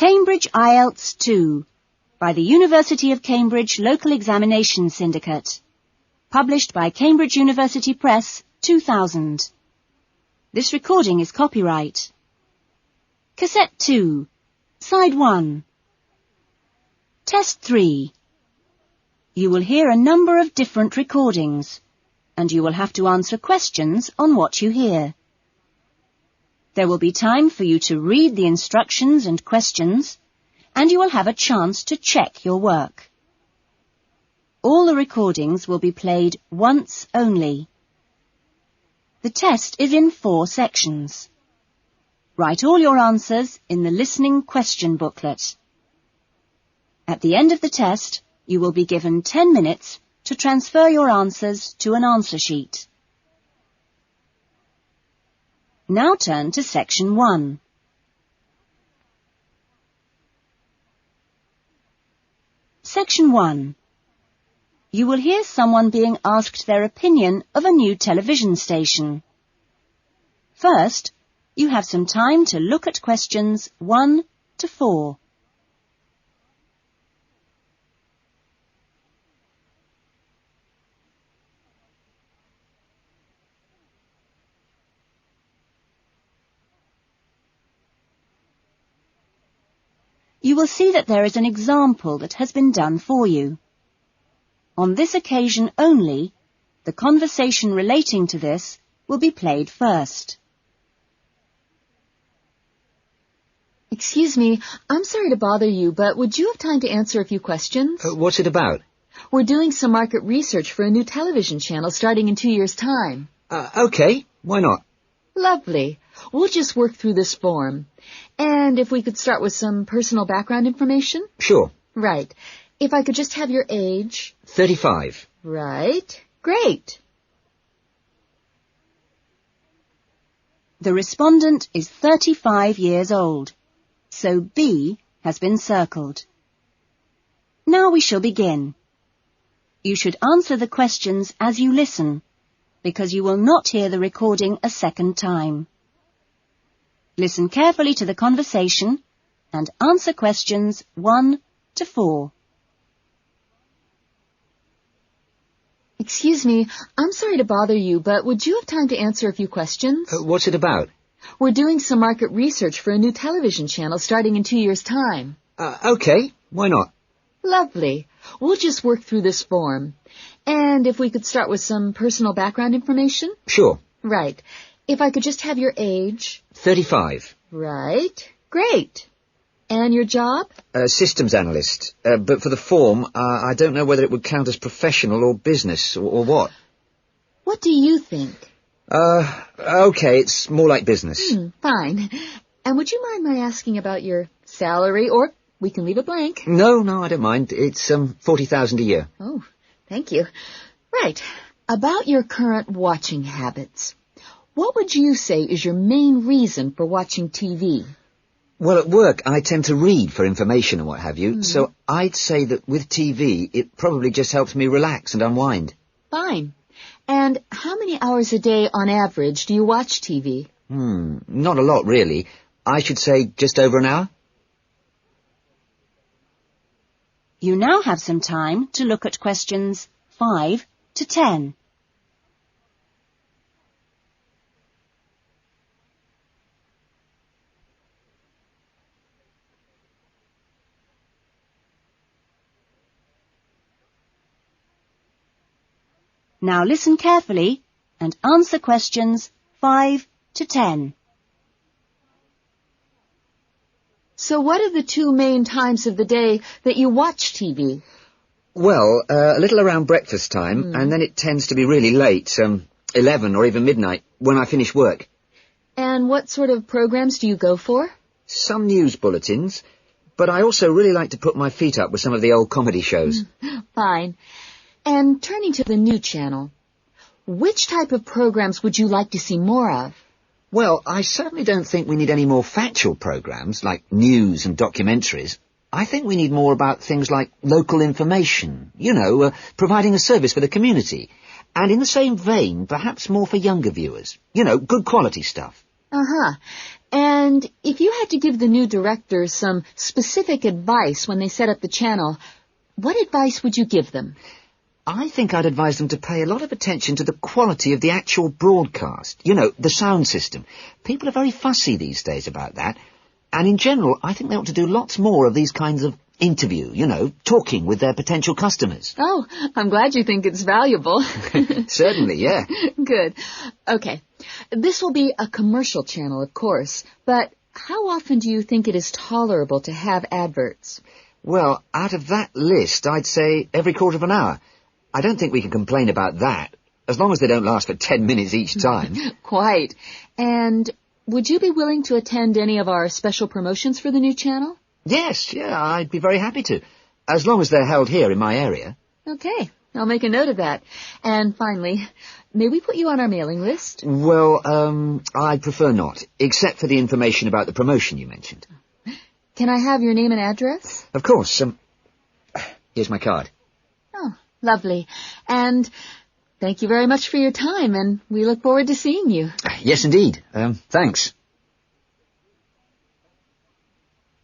Cambridge IELTS 2 by the University of Cambridge Local Examination Syndicate. Published by Cambridge University Press, 2000. This recording is copyright. Cassette 2, Side 1. Test 3. You will hear a number of different recordings, and you will have to answer questions on what you hear. There will be time for you to read the instructions and questions, and you will have a chance to check your work. All the recordings will be played once only. The test is in 4 sections. Write all your answers in the listening question booklet. At the end of the test, you will be given 10 minutes to transfer your answers to an answer sheet. Now turn to Section 1. Section 1. You will hear someone being asked their opinion of a new television station. First, you have some time to look at questions 1 to 4. You will see that there is an example that has been done for you. On this occasion only, the conversation relating to this will be played first. Excuse me, I'm sorry to bother you, but would you have time to answer a few questions? What's it about? We're doing some market research for a new television channel starting in 2 years' time. Okay, why not? Lovely. We'll just work through this form. And if we could start with some personal background information? Sure. Right. If I could just have your age? 35. Right. Great. The respondent is 35 years old, so B has been circled. Now we shall begin. You should answer the questions as you listen, because you will not hear the recording a second time. Listen carefully to the conversation and answer questions 1 to 4. Excuse me, I'm sorry to bother you, but would you have time to answer a few questions? What's it about? We're doing some market research for a new television channel starting in 2 years' time. Okay, why not? Lovely. We'll just work through this form. And if we could start with some personal background information? Sure. Right. If I could just have your age? 35. Right. Great. And your job? Systems analyst. But for the form, I don't know whether it would count as professional or business or what. What do you think? Okay, it's more like business. Fine. And would you mind my asking about your salary, or we can leave it blank? No, I don't mind. It's 40,000 a year. Oh, thank you. Right. About your current watching habits. What would you say is your main reason for watching TV? Well, at work, I tend to read for information and what have you, so I'd say that with TV, it probably just helps me relax and unwind. Fine. And how many hours a day, on average, do you watch TV? Not a lot, really. I should say just over an hour. You now have some time to look at questions 5 to 10. Now listen carefully and answer questions 5 to 10. So what are the 2 main times of the day that you watch TV? Well, a little around breakfast time, and then it tends to be really late, 11 or even midnight, when I finish work. And what sort of programs do you go for? Some news bulletins, but I also really like to put my feet up with some of the old comedy shows. Fine. And turning to the new channel, which type of programs would you like to see more of? Well, I certainly don't think we need any more factual programs, like news and documentaries. I think we need more about things like local information, providing a service for the community. And in the same vein, perhaps more for younger viewers. Good quality stuff. Uh-huh. And if you had to give the new directors some specific advice when they set up the channel, what advice would you give them? I think I'd advise them to pay a lot of attention to the quality of the actual broadcast. You know, the sound system. People are very fussy these days about that. And in general, I think they ought to do lots more of these kinds of interview, you know, talking with their potential customers. Oh, I'm glad you think it's valuable. Certainly, yeah. Good. Okay. This will be a commercial channel, of course, but how often do you think it is tolerable to have adverts? Well, out of that list, I'd say every quarter of an hour. I don't think we can complain about that, as long as they don't last for 10 minutes each time. Quite. And would you be willing to attend any of our special promotions for the new channel? Yes, yeah, I'd be very happy to, as long as they're held here in my area. Okay, I'll make a note of that. And finally, may we put you on our mailing list? Well, I'd prefer not, except for the information about the promotion you mentioned. Can I have your name and address? Of course. Here's my card. Oh, lovely. And thank you very much for your time, and we look forward to seeing you. Yes, indeed. Thanks.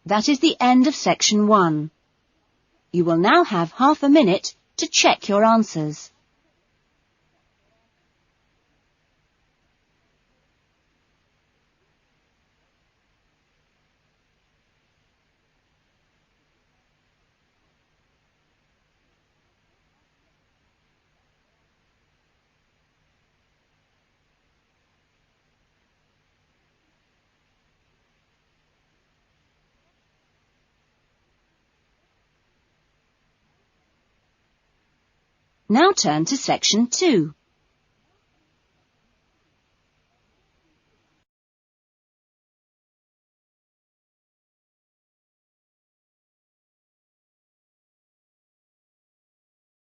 That is the end of section 1. You will now have half a minute to check your answers. Now turn to section 2.